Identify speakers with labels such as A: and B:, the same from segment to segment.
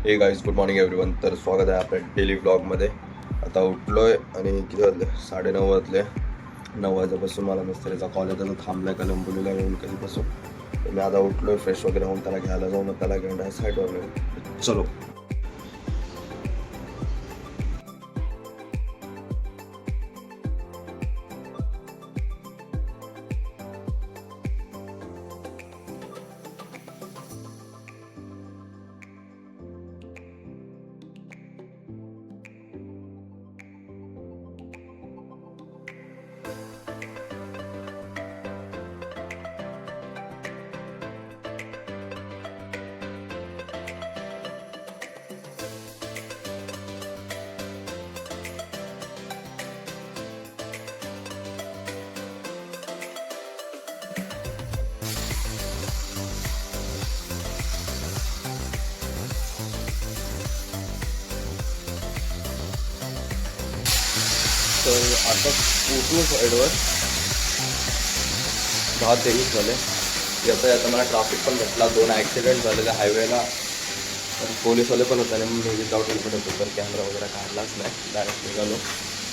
A: हे guys, good morning everyone. तर स्वागत आहे आपल्या डेली ब्लॉगमध्ये. आता उठलो आहे आणि किती वाजले? 9:30 वाजले. 9 वाजेपासून मला मिस्त्रीचा कॉल येतो, थांबला आहे कलंबुलीला येऊन कधीपासून. तर मी आता उठलो आहे, फ्रेश वगैरे होऊन त्याला घ्यायला जाऊ, मग त्याला घेऊन साईडवर मिळेल. चलो. तर आता पोचलो साईडवर. 10:23 झाले. येता मला ट्रॅफिक पण भेटला, 2 ॲक्सिडेंट झालेले हायवेला. तर पोलीसवाले पण होते आणि मी विदाउट हेल्मेट होतो, तर कॅमेरा वगैरे काढलाच नाही, डायरेक्ट निघालो.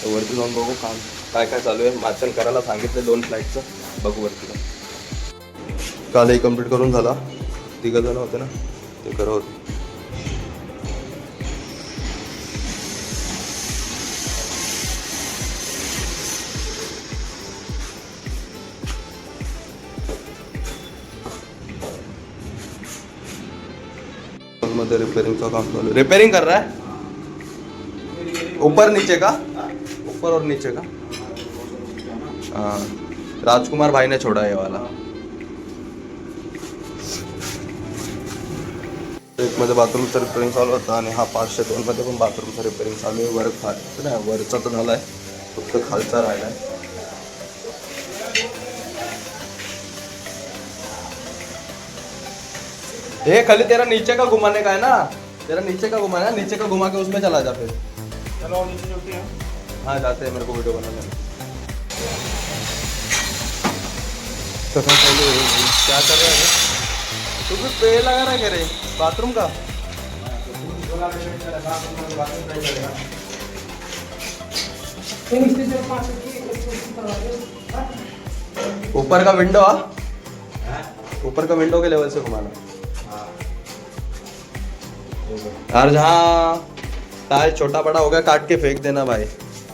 A: तर वरती जाऊन बघू काम काय काय चालू आहे. वाचन करायला सांगितलं 2 फ्लाईटचं, बघू वरती जाऊन. कालही कम्प्लीट करून झाला. 3 जण होते ना, ते करत होते. मध्ये रिपेयरिंगचं काम चालू. रिपेयरिंग कर रहा है? ऊपर नीचे का? ऊपर और नीचे का? हाँ, राजकुमार भाई ने छोड़ा ये वाला. एक मध्ये बाथरूमचं रिपेअरिंग चालू होतं आणि हा 502 मध्ये पण बाथरूमचं रिपेअरिंग चालू आहे. वरचा तर झालाय, फक्त खालचा राहिलाय. ये खाली तेरा नीचे का घुमाने का है ना, तेरा नीचे का घुमाना है, नीचे का घुमा के उसमें चला जा फिर. चलो नीचे चलते हैं. हाँ जाते हैं, मेरे को वीडियो बनाना है. क्या कर रहा है तू? भी पेड़ लगा रहा है रे बाथरूम का? ऊपर का विंडो, ऊपर का विंडो के लेवल से घुमाना यार. जहाँ टाइल छोटा बड़ा हो गया काट के फेंक देना भाई,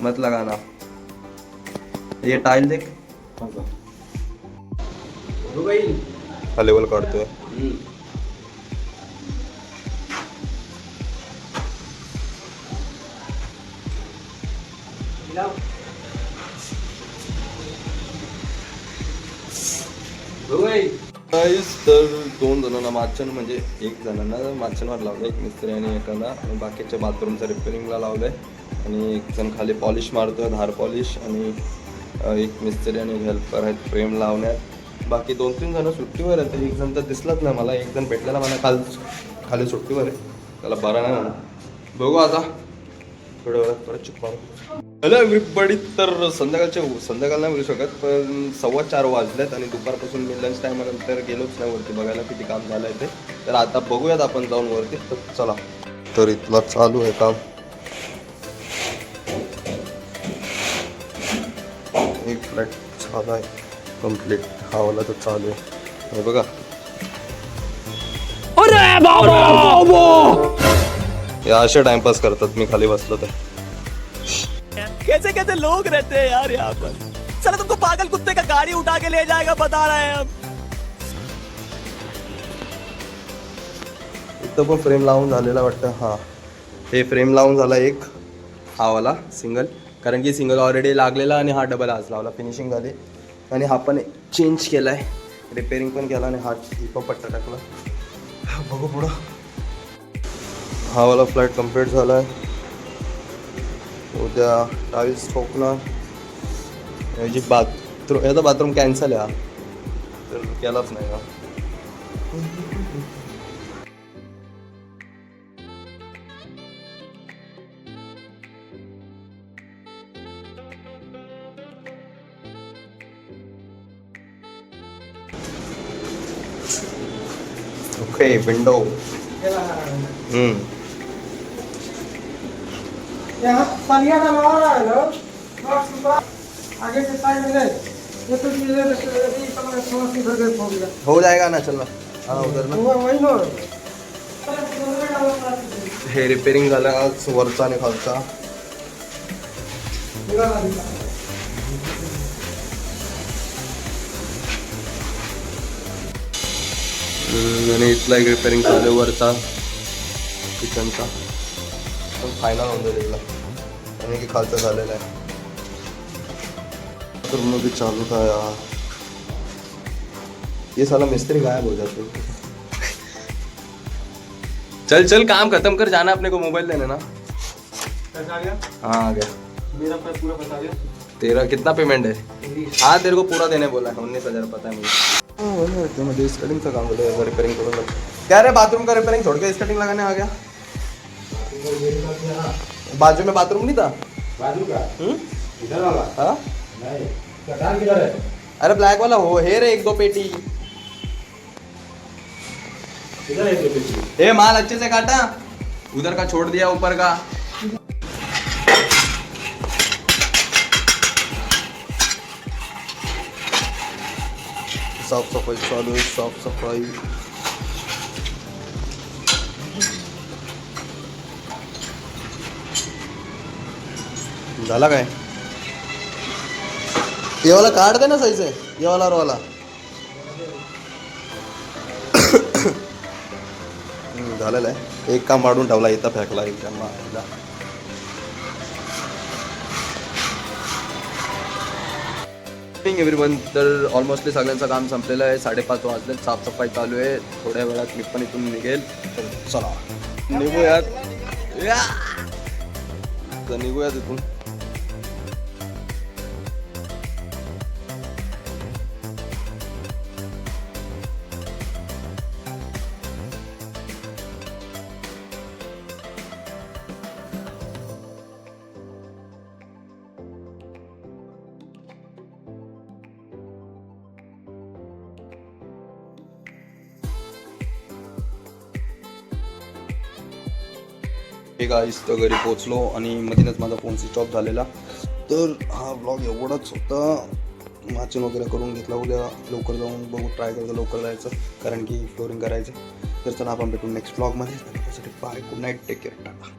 A: मत लगाना. ये टाइल देख, लेवल काटते हैं. तर 2 जणांना माचन, म्हणजे 1 जणांना माचनवर लावलं, 1 मिस्त्री आणि एकाला, आणि बाकीच्या बाथरूमचं रिपेअरिंगला लावलंय. आणि 1 जण खाली पॉलिश मारतोय, धार पॉलिश, आणि 1 मिस्त्री आणि हेल्पर आहेत फ्रेम लावण्यात. बाकी 2-3 जण सुट्टीवर आहेत. 1 जण तर दिसलाच नाही मला. 1 जण भेटलेला मला खाली सुट्टीवर आहे, त्याला बरं नाही म्हणा. बघू आता थोड्या वेळात परत चुप मारू. Hello everybody. तर संध्याकाळ नाही बोलू शकत, पण 4:15 वाजलेत आणि दुपारपासून मी लंच टायमानंतर गेलोच नाही वरती बघायला किती काम झालं आहे ते. तर आता बघूयात आपण जाऊन वरती. तर चला. तर इथला चालू आहे काम. एक फ्लॅट झाला आहे कम्प्लीट, हा वाला तर चालू आहे. हे बघा, या असे टाइमपास करतात मी खाली बसलो तर.
B: कैसे कैसे लोग रहते हैं यार यहाँ पर. चलो तुमको पागल कुत्ते का गाड़ी उठा के ले जाएगा, बता रहे हैं हम.
A: इथं पण फ्रेम लावून झालेला वाटतं. हा, हे फ्रेम लावून झाला एक, हा वाला सिंगल, कारण की सिंगल ऑलरेडी लागलेला आणि हा डबल आज लावला. फिनिशिंग झाली. आणि हा पण चेंज केला आहे, रिपेअरिंग पण केला, आणि हा पण पट्टा टाकला. बघू पुढं. हा वाला फ्लॅट कम्प्लीट झाला आहे. उद्या टाईल्स ठोकणार. याची याचा बाथरूम कॅन्सल आहे, हा तर केलाच नाही का. Okay, window.
C: यहाँ पलिया डलवा रहा है लोग बस ऊपर आगे के साइड में ये तो हो गया
A: हो जाएगा ना, चल ना. हा उधर ना.
C: वही नो
A: हे रिपेअरिंग झालं आज वरचा आणि खालचा. आणि इथला एक रिपेअरिंग चालू आहे वरचा किचनचा. पण फायनल होऊन जाईल इथला. आणि की खालचा झालेला आहे. तर मग ते चालू था यार. ये साला मिस्त्री गायब हो जाते. चल चल काम खत्म कर, जाना अपने को मोबाइल लेने ना.
C: पैसा आ गया
A: हाँ आ गया.
C: मेरा पैसा पूरा बता दिया
A: तेरा कितना पेमेंट है? हाँ तेरे को पूरा देने बोला है. 19,000 पता है मुझे. मुझे स्कटिंग का काम बोले, रिपेयरिंग करो. क्या रे बाथरूम का रिपेयरिंग छोड़ के स्कटिंग लगाने आ गया? बाजू में बाथरूम नहीं था?
C: बाजू का इधर वाला
A: हाँ
C: नहीं कटार किधर है
A: अरे ब्लैक वाला हो है रे, 1-2 पेटी.
C: किधर है ये पेटी
A: ए माल अच्छे से काटा, उधर का छोड़ दिया ऊपर का. साफ सफाई चालू आहे. साफ सफाई झाला काय? ये वाला काट दे ना सही से, ये वाला और वाला. झालेलं आहे. एक काम वाढून ठेवला, इथं फेकला एक त्यांना. एव्हरीवन, तर ऑलमोस्टली सगळ्यांचं काम संपलेलं आहे. 5:30 वाजले. साफसफाई चालू आहे. थोड्या वेळात मी पण इथून निघेल. तर चला निघूयात. तर निघूयात इथून. हे गाईस, तर घरी पोचलो आणि मधीनच माझा फोन स्विच ऑफ झालेला. तर हा ब्लॉग एवढाच होता. वाचन वगैरे करून घेतला. उद्या लवकर जाऊन बघू, ट्राय करतो लवकर जायचं, कारण की फ्लोरिंग करायचं. तर चला आपण भेटू नेक्स्ट ब्लॉगमध्ये. Bye, good night, take care, Tata.